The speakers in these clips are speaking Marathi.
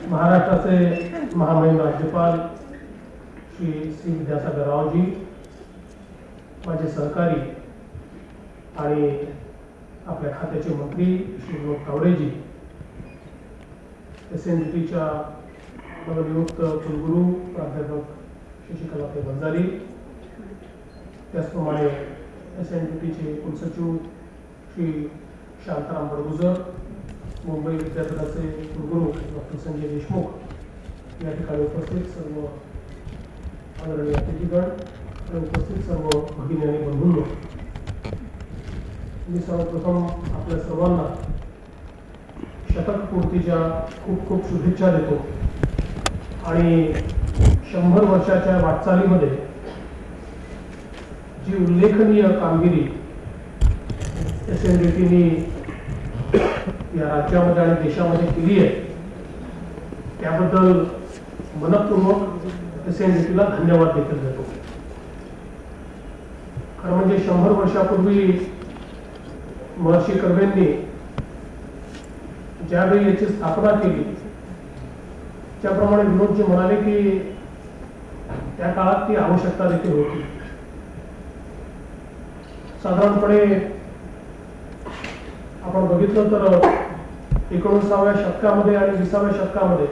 महाराष्ट्राचे महामहिम राज्यपाल श्री विद्यासागर रावजी, माझे सहकारी आणि आपल्या खात्याचे मंत्री श्री विनोद तावडेजी, SNDTच्या नवनियुक्त कुलगुरू प्राध्यापक शशिकलाताई वंजारी, त्याचप्रमाणे SNDTचे कुलसचिव श्री शांताराम बडगुजर, मुंबई विद्यापीठाचे कुलगुरू डॉक्टर संजय देशमुख, या ठिकाणी उपस्थित सर्व आदरणीय अतिथीगण आणि उपस्थित सर्व भगिनी आणि बंधूंनो, मी सर्वप्रथम आपल्या सर्वांना शतक पूर्तीच्या खूप खूप शुभेच्छा देतो आणि 100 वर्षाच्या वाटचालीमध्ये जी उल्लेखनीय कामगिरी SNDTने या राज्यामध्ये आणि देशामध्ये केली आहे त्याबद्दल मनपूर्वक SNDTला धन्यवाद देखील देतो. खरं म्हणजे 100 वर्षापूर्वी महर्षी कर्वेंनी ज्यावेळी याची स्थापना केली त्याप्रमाणे विनोदजी म्हणाले की त्या काळात ती आवश्यकता देखील होती. साधारणपणे आपण बघितलं तर 19व्या शतकामध्ये आणि 20व्या शतकामध्ये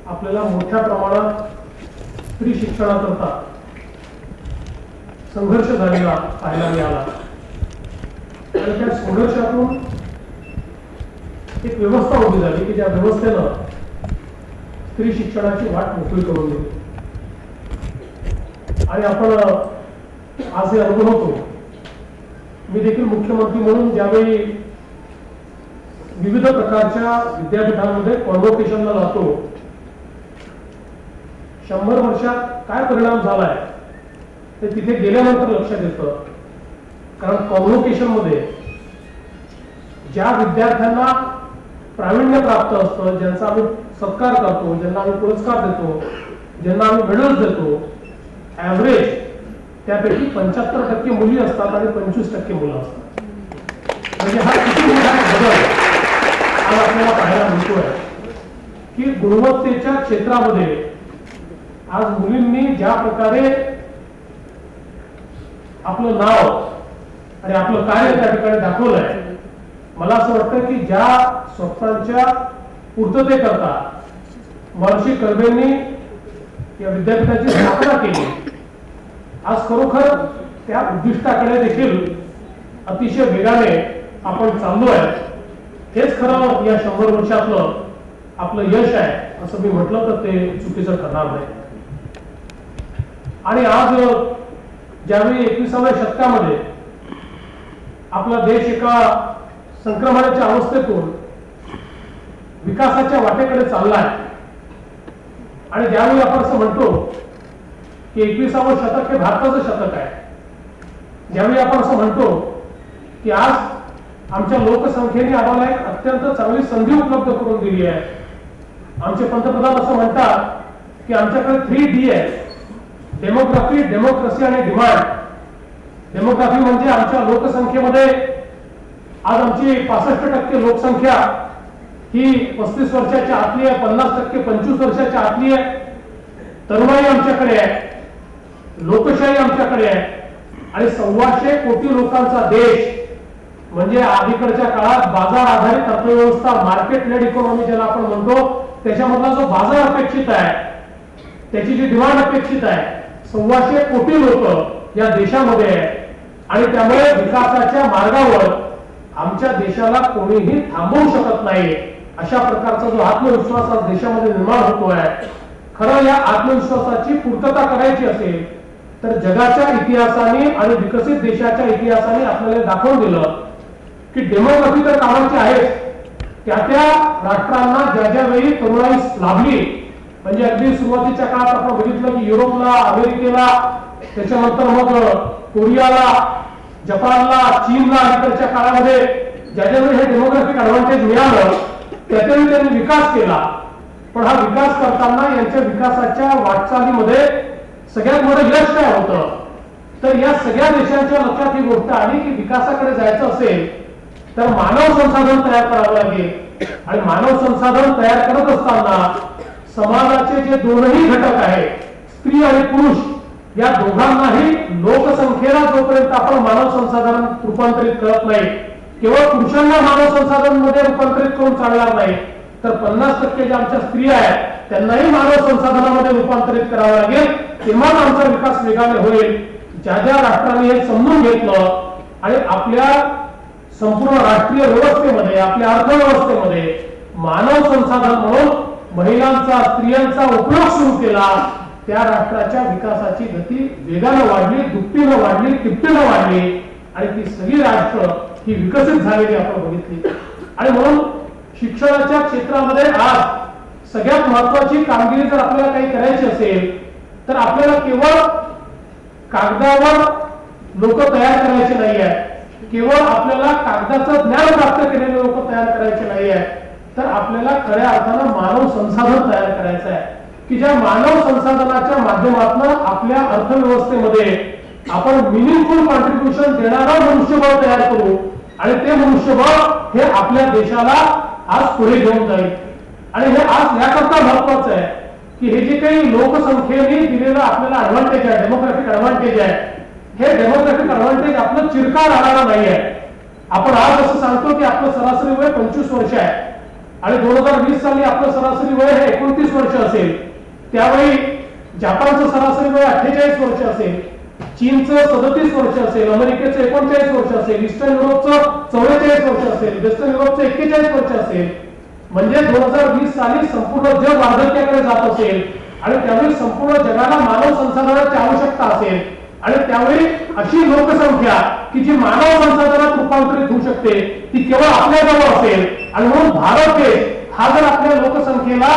आपल्याला मोठ्या प्रमाणात स्त्री शिक्षणाकरता संघर्ष झालेला पाहायला मिळाला आणि त्या संघर्षातून एक व्यवस्था उभी झाली की ज्या व्यवस्थेनं स्त्री शिक्षणाची वाट मोकळी करून दिली आणि आपण आज हे अनुभवतो. मी देखील मुख्यमंत्री म्हणून ज्यावेळी विविध प्रकारच्या विद्यापीठांमध्ये कॉन्व्होकेशनला जातो, 100 वर्षात काय परिणाम झालाय ते तिथे गेल्यानंतर लक्षात येतं. कारण कॉन्व्होकेशन मध्ये ज्या विद्यार्थ्यांना प्रावीण्य प्राप्त असतं, ज्यांचा आम्ही सत्कार करतो, ज्यांना आम्ही पुरस्कार देतो, ज्यांना आम्ही मेडल्स देतो, ऍव्हरेज त्यापैकी 75% मुली असतात आणि 25% मुलं असतात. म्हणजे हा किती मोठा बदल आज आपल्याला पाहायला मिळतोय की गुणवत्तेच्या क्षेत्रामध्ये आज मुलींनी ज्या प्रकारे आपलं नाव आणि आपलं कार्य त्या ठिकाणी दाखवलंय, मला असं वाटतं की ज्या स्वप्नांच्या पूर्ततेकरता महर्षी कर्वेंनी या विद्यापीठाची स्थापना केली, आज खरोखर त्या उद्दिष्टाकडे देखील अतिशय वेगाने आपण चाललोय. हेच खरं या 100 वर्षातलं आपलं यश आहे असं मी म्हटलं तर ते चुकीचं ठरणार नाही. आणि आज ज्यावेळी 21व्या शतकामध्ये आपला देश एका संक्रमणाच्या अवस्थेतून विकासाच्या वाटेकडे चाललाय आणि ज्यावेळी आपण असं म्हणतो की 21वं शतक हे भारताचं शतक आहे, ज्यावेळी आपण असं म्हणतो की आज आमच्या लोकसंख्येने आम्हाला एक अत्यंत चांगली संधी उपलब्ध करून दिली आहे. आमचे पंतप्रधान असं म्हणतात की आमच्याकडे 3D आहे, डेमोग्राफी, डेमोक्रेसी आणि डिमांड. डेमोग्राफी म्हणजे आमच्या लोकसंख्येमध्ये आज आमची 65% लोकसंख्या ही 35 वर्षाच्या आतली आहे, 50% 25 वर्षाच्या आतली आहे. तरुणाई आमच्याकडे आहे, लोकशाही आमच्याकडे आहे आणि 125 कोटी लोकांचा देश म्हणजे अलीकडच्या काळात बाजार आधारित अर्थव्यवस्था, मार्केट लेड इकॉनॉमी ज्याला आपण म्हणतो, त्याच्यामधला जो बाजार अपेक्षित आहे, त्याची जी डिमांड अपेक्षित आहे, 125 कोटी लोक या देशामध्ये आहे आणि त्यामुळे विकासाच्या मार्गावर आमच्या देशाला कोणीही थांबवू शकत नाही. अशा प्रकारचा जो आत्मविश्वास आज देशामध्ये निर्माण होतो आहे, खरं या आत्मविश्वासाची पूर्तता करायची असेल तर जगाच्या इतिहासाने आणि विकसित देशाच्या इतिहासाने आपल्याला दाखवून दिलं की डेमोग्राफी तर कामाची आहे, त्या राष्ट्रांना ज्या वेळी तरुणाई लाभली, म्हणजे अगदी सुरुवातीच्या काळात आपण बघितलं की युरोपला, अमेरिकेला, त्याच्यानंतर मग कोरियाला, जपानला, चीनला अलीकडच्या काळामध्ये ज्यावेळी हे डेमोग्राफिक ऍडव्हान्टेज मिळालं त्यावेळी त्यांनी विकास केला. पण हा विकास करताना यांच्या विकासाच्या वाटचालीमध्ये सगळ्यात मोठं यश काय होतं तर या सगळ्या देशांच्या लक्षात ही गोष्ट आली की विकासाकडे जायचं असेल तर मानव संसाधन तयार करावं लागेल, आणि मानव संसाधन तयार करत असताना समाजाचे जे दोनही घटक आहेत, स्त्री आणि पुरुष, या दोघांनाही लोकसंख्येला जोपर्यंत आपण मानव संसाधन रूपांतरित करत नाही, केवळ पुरुषांना मानव संसाधन मध्ये रूपांतरित करून चालणार नाही, तर 50% ज्या आमच्या स्त्रिया आहेत त्यांनाही मानव संसाधनामध्ये रूपांतरित करावं लागेल, तेव्हाच आमचा विकास वेगाने होईल. ज्या ज्या राष्ट्रांनी हे समजून घेतलं आणि आपल्या संपूर्ण राष्ट्रीय व्यवस्थेमध्ये, आपल्या अर्थव्यवस्थेमध्ये मानव संसाधन म्हणून महिलांचा, स्त्रियांचा उपयोग सुरू केला, त्या राष्ट्राच्या विकासाची गती वेगानं वाढली, दुपटीनं वाढली, तिपटीनं वाढली आणि ती सगळी राष्ट्र ही विकसित झालेली आपण बघितली. आणि म्हणून शिक्षणाच्या क्षेत्रामध्ये आज सगळ्यात महत्वाची कामगिरी जर आपल्याला काही करायची असेल तर आपल्याला केवळ कागदावर लोक तयार करायचे नाही आहे, केवळ आपल्याला कागदाचं ज्ञान प्राप्त केलेले लोक तयार करायचे नाही आहे, तर आपल्याला खऱ्या अर्थानं मानव संसाधन तयार करायचं आहे की ज्या मानव संसाधनाच्या माध्यमातून आपल्या अर्थव्यवस्थेमध्ये आपण मिनिंगफुल कॉन्ट्रीब्युशन देणारं मनुष्यबळ तयार करू आणि ते मनुष्यबळ हे आपल्या देशाला आज पुढे घेऊन जाईल. आणि हे आज याकरता महत्वाचं आहे की हे जे काही लोकसंख्येने दिलेलं आपल्याला ऍडव्हान्टेज आहे, डेमोग्राफिक ऍडव्हान्टेज आहे, हे डेमोग्राफिक ऍडव्हान्टेज आपलं चिरकाल राहणार नाही आहे. आपण आज असं सांगतो की आपलं सरासरी वय 25 वर्ष आहे आणि 2020 साली आपलं सरासरी वय हे 29 वर्ष असेल. त्यावेळी जपानचं सरासरी वय 48 वर्ष असेल, चीनचं 37 वर्ष असेल, अमेरिकेचं 39 वर्ष असेल, ईस्टर्न युरोपचं 44 वर्ष असेल, वेस्टर्न युरोपचं 41 वर्ष असेल. म्हणजे 2020 साली संपूर्ण जग वार्धक्याकडे जात असेल आणि त्यावेळी संपूर्ण जगाला मानव संसाधनाची आवश्यकता असेल आणि त्यावेळी अशी लोकसंख्या की जी मानव संसाधनात रूपांतरित होऊ शकते ती केवळ आपल्याजवळ असेल. आणि म्हणून भारत देश हा जर आपल्या लोकसंख्येला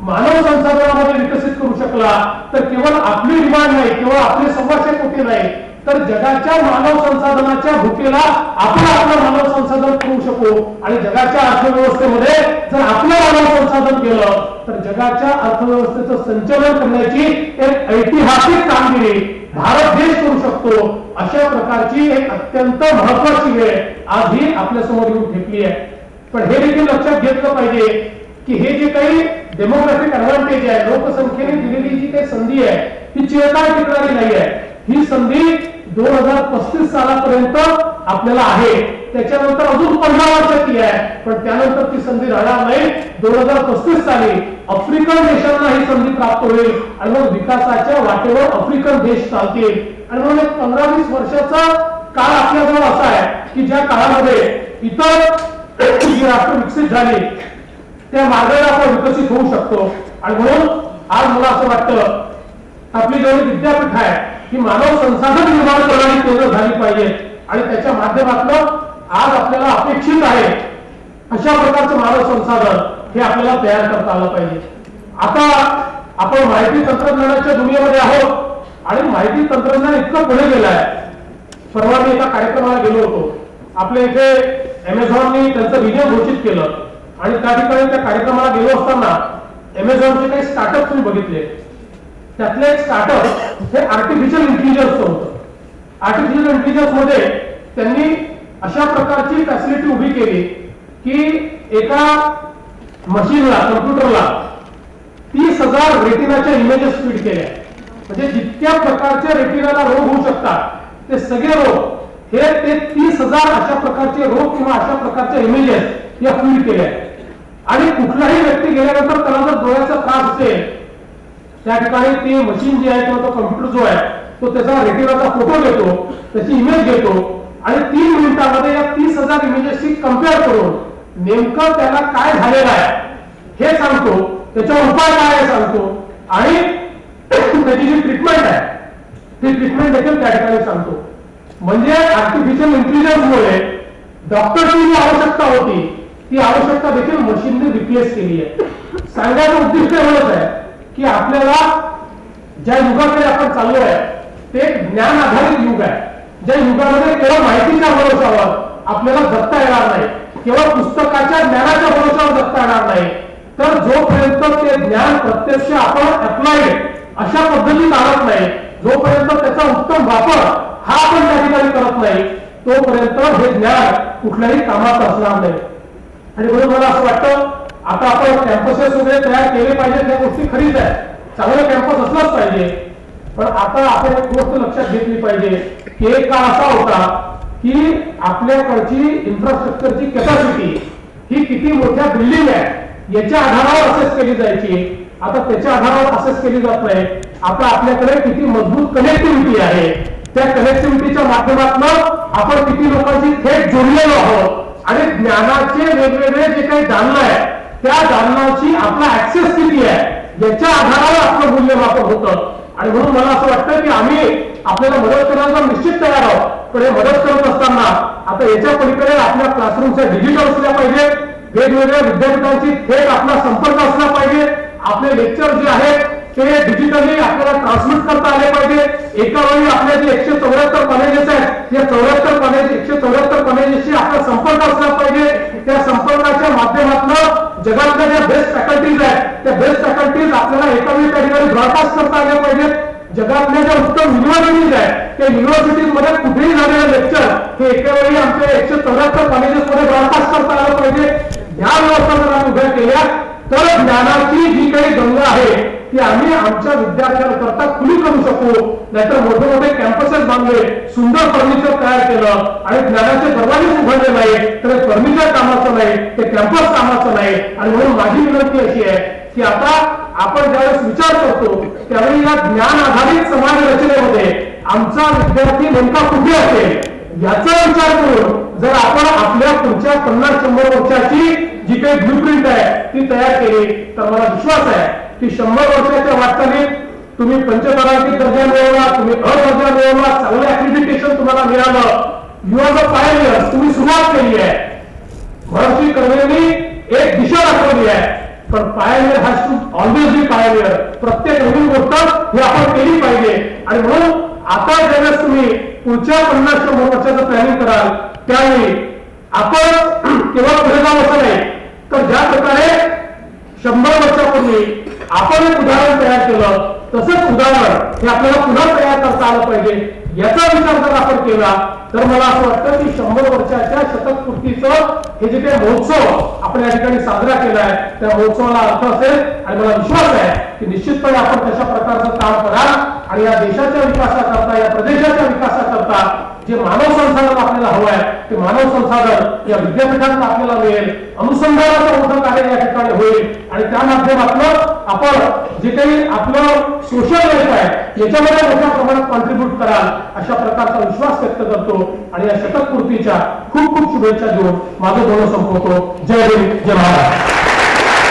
मानव संसाधनामध्ये विकसित करू शकला तर केवळ आपली डिमांड नाही, केवळ आपले 125 कोटी नाही, तर जगाच्या मानव संसाधनाच्या भूकेला आपण आपलं मानव संसाधन करू शकू. आणि जगाच्या अर्थव्यवस्थेमध्ये जर आपलं मानव संसाधन केलं तर जगाच्या अर्थव्यवस्थेचं संचालन करण्याची एक ऐतिहासिक कामगिरी भारत देश करू शकतो. अशा प्रकारची एक अत्यंत महत्वाची वेळ आज ही आपल्या समोर येऊन ठेपली आहे. पण हे देखील लक्षात घेतलं पाहिजे की हे जे काही डेमोग्राफिक ऍडव्हान्टेज आहे, लोकसंख्येने दिलेली जी काही संधी आहे ती चिरकाळ टिकणारी नाही आहे. ही संधी 2035 सालापर्यंत आपल्याला आहे, त्याच्यानंतर अजून 15 वर्षाची आहे, पण त्यानंतर ती संधी राहणार नाही. 2035 साली आफ्रिकन देशांना ही संधी प्राप्त होईल आणि मग विकासाच्या वाटेवर आफ्रिकन देश चालतील. आणि म्हणून 15-20 वर्षाचा काळ आपल्याजवळ असा आहे की ज्या काळामध्ये इतर जी राष्ट्र विकसित झाली त्या मार्गाने आपण विकसित होऊ शकतो. आणि म्हणून आज मला असं वाटतं आपली जेवढी विद्यापीठ आहे ही मानव संसाधन निर्माण करणारी केंद्र झाली पाहिजे आणि त्याच्या माध्यमातून आज आपल्याला अपेक्षित आहे अशा प्रकारचं मानव संसाधन हे आपल्याला तयार करता आलं पाहिजे. आता आपण माहिती तंत्रज्ञानाच्या दुनियेमध्ये आहोत आणि माहिती तंत्रज्ञान इतकं पुढे गेलं आहे. परवा मी एका कार्यक्रमाला गेलो होतो. आपल्या इथे अमेझॉननी त्यांचं विजन घोषित केलं आणि त्या ठिकाणी त्या कार्यक्रमाला गेलो असताना अमेझॉनचे काही स्टार्टअप तुम्ही बघितले. त्यातले एक स्टार्टअप हे आर्टिफिशियल इंटेलिजन्सचं होतं. आर्टिफिशियल इंटेलिजन्स मध्ये त्यांनी अशा प्रकारची फॅसिलिटी उभी केली की एका मशीनला, कम्प्युटरला 30,000 रेटिनाच्या इमेजेस फीड केल्या. म्हणजे जितक्या प्रकारचे रेटिनाला रोग होऊ शकतात ते सगळे रोग हे ते 30,000 अशा प्रकारचे रोग किंवा अशा प्रकारचे इमेजेस या फीड केल्या. आणि कुठलाही व्यक्ती गेल्यानंतर त्याला जर डोळ्याचा त्रास असेल त्या ठिकाणी ती मशीन जी आहे किंवा तो कम्प्युटर जो आहे तो त्याचा रेटिनाचा फोटो घेतो, त्याची इमेज घेतो आणि 3 मिनिटांमध्ये या 30,000 इमेजेसची कम्पेअर करून नेमकं त्याला काय झालेलं आहे हे सांगतो, त्याच्यावर उपाय काय आहे सांगतो आणि त्याची जी ट्रीटमेंट आहे ती ट्रीटमेंट देखील त्या ठिकाणी सांगतो. म्हणजे आर्टिफिशियल इंटेलिजन्समुळे डॉक्टरची जी आवश्यकता होती ती आवश्यकता देखील मशीनने रिप्लेस केली आहे. सांगायचं उद्दिष्ट एवढंच आहे की आपल्याला ज्या युगाकडे आपण चाललो आहे ते ज्ञान आधारित युग आहे. ज्या युगामध्ये केवळ माहितीच्या भरोशावर आपल्याला जगता येणार नाही, केवळ पुस्तकाच्या ज्ञानाच्या भरोशावर जगता येणार नाही, तर जोपर्यंत ते ज्ञान प्रत्यक्ष आपण अप्लाइड अशा पद्धतीत आणत नाही, जोपर्यंत त्याचा उत्तम वापर हा आपण त्या ठिकाणी करत नाही, तोपर्यंत हे ज्ञान कुठल्याही कामाचं असणार नाही. आणि म्हणून मला असं वाटतं आता आपण कॅम्पसेस वगैरे तयार केले पाहिजे, त्या गोष्टी खरीच आहे, चांगलं कॅम्पस असलंच पाहिजे. पण आता आपण एक गोष्ट लक्षात घेतली पाहिजे की एक काळ असा होता की आपल्याकडची इन्फ्रास्ट्रक्चरची कॅपॅसिटी ही किती मोठ्या बिल्डिंग आहे याच्या आधारावर असेस केली जायची. आता त्याच्या आधारावर असेस केली जात नाही. आता आपल्याकडे किती मजबूत कनेक्टिव्हिटी आहे, त्या कनेक्टिव्हिटीच्या माध्यमातून आपण किती लोकांशी थेट जोडलेलो आहोत आणि ज्ञानाचे वेगवेगळे जे काही दालन आहे त्या दालनाची आपला ऍक्सेस किती आहे याच्या आधारावर आपलं मूल्यमापन होतं. आणि म्हणून मला असं वाटतं की आम्ही आपल्याला मदत करण्याचा निश्चित तयार आहोत. पण हे मदत करत असताना आता याच्या पलीकडे आपल्या क्लासरूमच्या डिजिटल असल्या पाहिजे, वेगवेगळ्या विद्यापीठांची थेट आपला संपर्क असला पाहिजे, आपले लेक्चर जे आहेत ते डिजिटली आपल्याला ट्रान्समिट करता आले पाहिजे. एका वेळी आपल्या जे 174 कॉलेजेस आहेत या 174 कॉलेजेसशी आपला संपर्क असला पाहिजे. त्या संपर्काच्या माध्यमातून जगातल्या ज्या बेस्ट फॅकल्टीज आहेत त्या बेस्ट फॅकल्टीज आपल्याला एका वेळी त्या ठिकाणी ब्रॉडकास्ट करता आल्या पाहिजेत. जगातल्या ज्या उत्तम युनिव्हर्सिटीज आहेत त्या युनिव्हर्सिटीज मध्ये कुठेही झालेलं लेक्चर हे एका वेळी आमच्या 174 कॉलेजेस मध्ये ब्रॉडकास्ट करता आलं पाहिजे. ह्या व्यवस्था जर आम्ही उभ्या केल्या तर ज्ञानाची जी काही गंगा आहे ती आम्ही आमच्या विद्यार्थ्यांकरता खुली करू शकू. नाहीतर मोठे मोठे कॅम्पसेस बांधले, सुंदर फर्निचर तयार केलं आणि ज्ञानाचे दरवाजे उघडले नाही तर फर्निचर कामाचं नाही, ते कॅम्पस कामाचं नाही. आणि म्हणून माझी विनंती अशी आहे की आता आपण ज्यावेळेस विचार करतो त्यावेळी या ज्ञान आधारित समाज रचनेमध्ये आमचा विद्यार्थी नेमका कुठे असेल याचा विचार करून जर आपण आपल्या पुढच्या 50-100 वर्षाची जी काही ब्लूप्रिंट आहे ती तयार केली तर मला विश्वास आहे की 100 वर्षाच्या वाटचालीत तुम्ही पंचतारांकित दर्जा मिळवला, तुम्ही अ दर्जा मिळवला, चांगलं ऍक्रिडिटेशन तुम्हाला मिळालं, यू आर द पायनियर, तुम्ही सुरुवात केली आहे. महर्षी कर्वेंनी एक दिशा दाखवली आहे. पण pioneer has to always be pioneer. प्रत्येक नवीन गोष्ट ही आपण केली पाहिजे. आणि म्हणून आता ज्यावेळेस तुम्ही पुढच्या 50-100 वर्षाचं प्लॅनिंग कराल त्यावेळी आपण केवळ पुढे जाऊ असं नाही तर ज्या प्रकारे 100 वर्षापूर्वी आपण एक उदाहरण तयार केलं तसंच उदाहरण हे आपल्याला पुन्हा तयार करता आलं पाहिजे. याचा विचार जर आपण केला तर मला असं वाटतं की 100 वर्षाच्या शतकपूर्तीचं हे जे काही महोत्सव आपण या ठिकाणी साजरा केला आहे त्या महोत्सवाला अर्थ असेल. आणि मला विश्वास आहे की निश्चितपणे आपण तशा प्रकारचं काम कराल आणि या देशाच्या विकासाकरता, या प्रदेशाच्या विकासाकरता जे मानव संसाधन आपल्याला हवं आहे ते मानव संसाधन या विद्यापीठांना आपल्याला मिळेल. अनुसंधानाचं मोठं कार्य या ठिकाणी होईल आणि त्या माध्यमातून आपण जे काही आपलं सोशल लाईफ आहे याच्यामध्ये मोठ्या प्रमाणात कॉन्ट्रीब्युट कराल अशा प्रकारचा विश्वास व्यक्त करतो. आणि या शतकपूर्तीच्या खूप खूप शुभेच्छा देऊन माझं बोलणं संपवतो. जय हिंद, जय महाराष्ट्र.